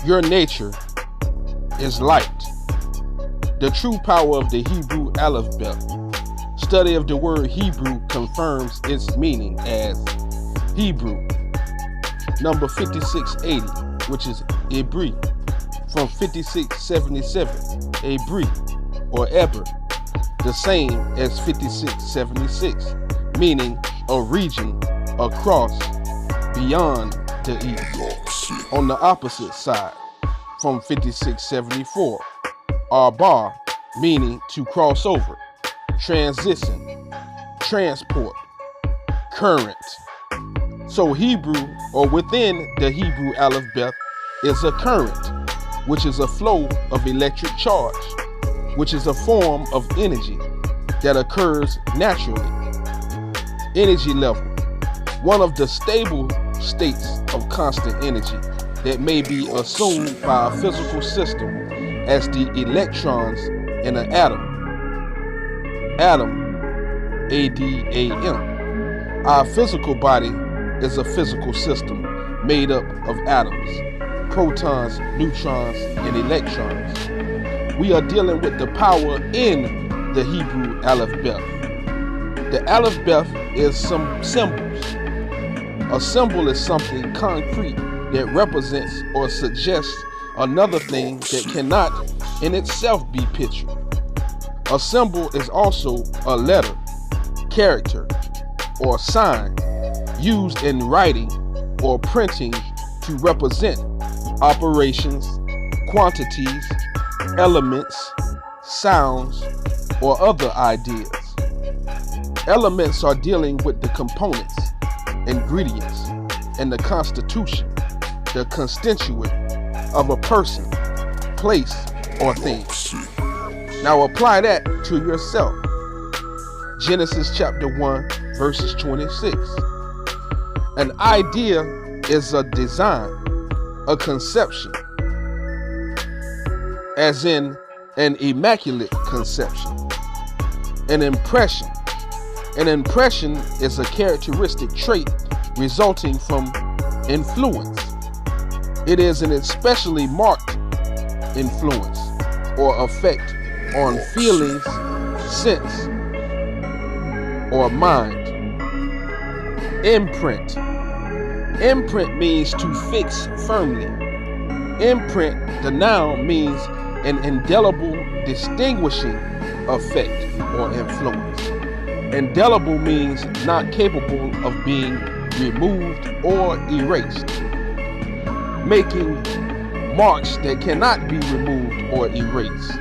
Your nature is light. The true power of the Hebrew alphabet. Study of the word Hebrew confirms its meaning as Hebrew. Number 5680, which is Hebrew, from 5677, Hebrew or Eber, the same as 5676, meaning a region across, beyond the east. On the opposite side, from 5674, Arbar, meaning to cross over, transition, transport, current. So Hebrew, or within the Hebrew alphabet, is a current, which is a flow of electric charge, which is a form of energy that occurs naturally. Energy level, one of the stable states of constant energy that may be assumed by a physical system as the electrons in an atom. Atom, A-D-A-M. Our physical body is a physical system made up of atoms, protons, neutrons, and electrons. We are dealing with the power in the Hebrew alphabet. The alphabet is some symbols. A symbol is something concrete that represents or suggests another thing that cannot in itself be pictured. A symbol is also a letter, character, or sign used in writing or printing to represent operations, quantities, elements, sounds, or other ideas. Elements are dealing with the components, ingredients, and the constitution, the constituent of a person, place, or thing. Now apply that to yourself. Genesis chapter 1, verses 26. An idea is a design, a conception, as in an immaculate conception. An impression. An impression is a characteristic trait resulting from influence. It is an especially marked influence or effect on feelings, sense, or mind. Imprint. Imprint means to fix firmly. Imprint, the noun, means an indelible distinguishing effect or influence. Indelible means not capable of being removed or erased, making marks that cannot be removed or erased,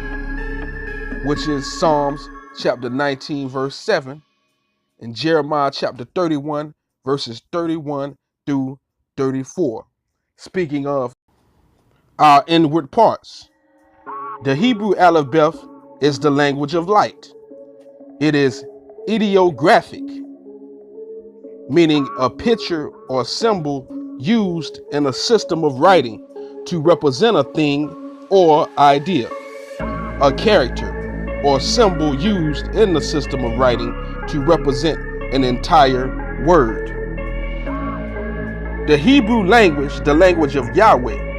which is Psalms chapter 19, verse 7, and Jeremiah chapter 31, verses 31 through 34. Speaking of our inward parts, the Hebrew alphabet is the language of light. It is ideographic, meaning a picture or symbol used in a system of writing to represent a thing or idea. A character or symbol used in the system of writing to represent an entire word. The Hebrew language, the language of Yahweh.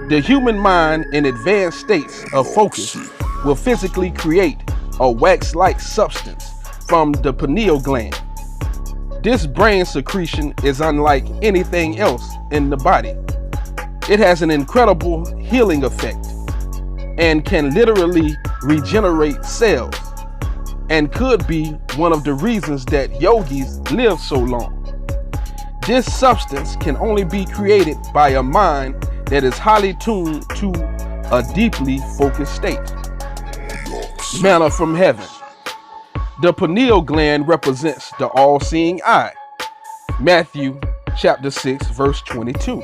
The human mind in advanced states of focus will physically create a wax-like substance from the pineal gland. This brain secretion is unlike anything else in the body. It has an incredible healing effect and can literally regenerate cells, and could be one of the reasons that yogis live so long. This substance can only be created by a mind that is highly tuned to a deeply focused state. Manna from heaven. The pineal gland represents the all-seeing eye. Matthew chapter 6, verse 22.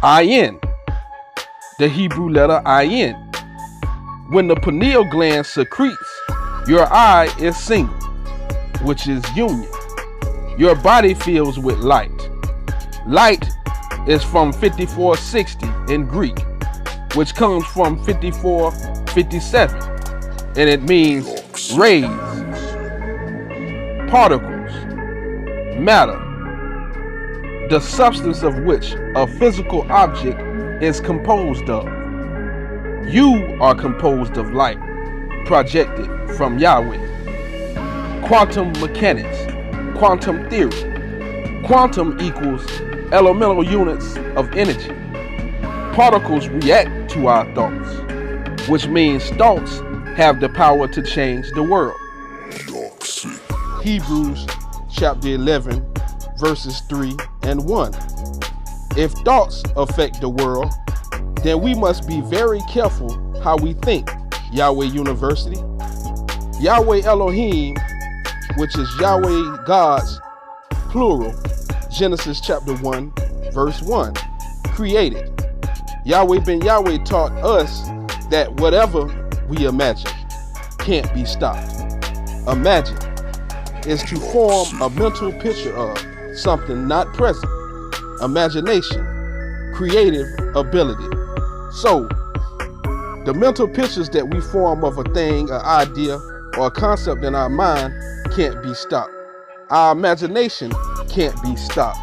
Ayin, the Hebrew letter Ayin. When the pineal gland secretes, your eye is single, which is union. Your body fills with light. Light is from 5460 in Greek, which comes from 5457, and it means rays, particles, matter, the substance of which a physical object is composed of. You are composed of light projected from Yahweh. Quantum mechanics, quantum theory. Quantum equals elemental units of energy. Particles react to our thoughts, which means thoughts have the power to change the world. Hebrews chapter 11, verses 3 and 1. If thoughts affect the world, then we must be very careful how we think. Yahweh University. Yahweh Elohim, which is Yahweh God's plural, Genesis chapter 1, verse 1, created. Yahweh ben Yahweh taught us that whatever we imagine can't be stopped. Imagine is to form a mental picture of something not present. Imagination, creative ability. So, the mental pictures that we form of a thing, an idea, or a concept in our mind can't be stopped. Our imagination can't be stopped.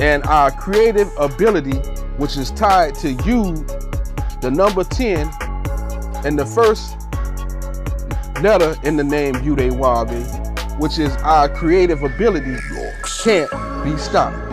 And our creative ability, which is tied to you, the number 10, and the first letter in the name Yude Wabe, which is our creative ability, can't be stopped.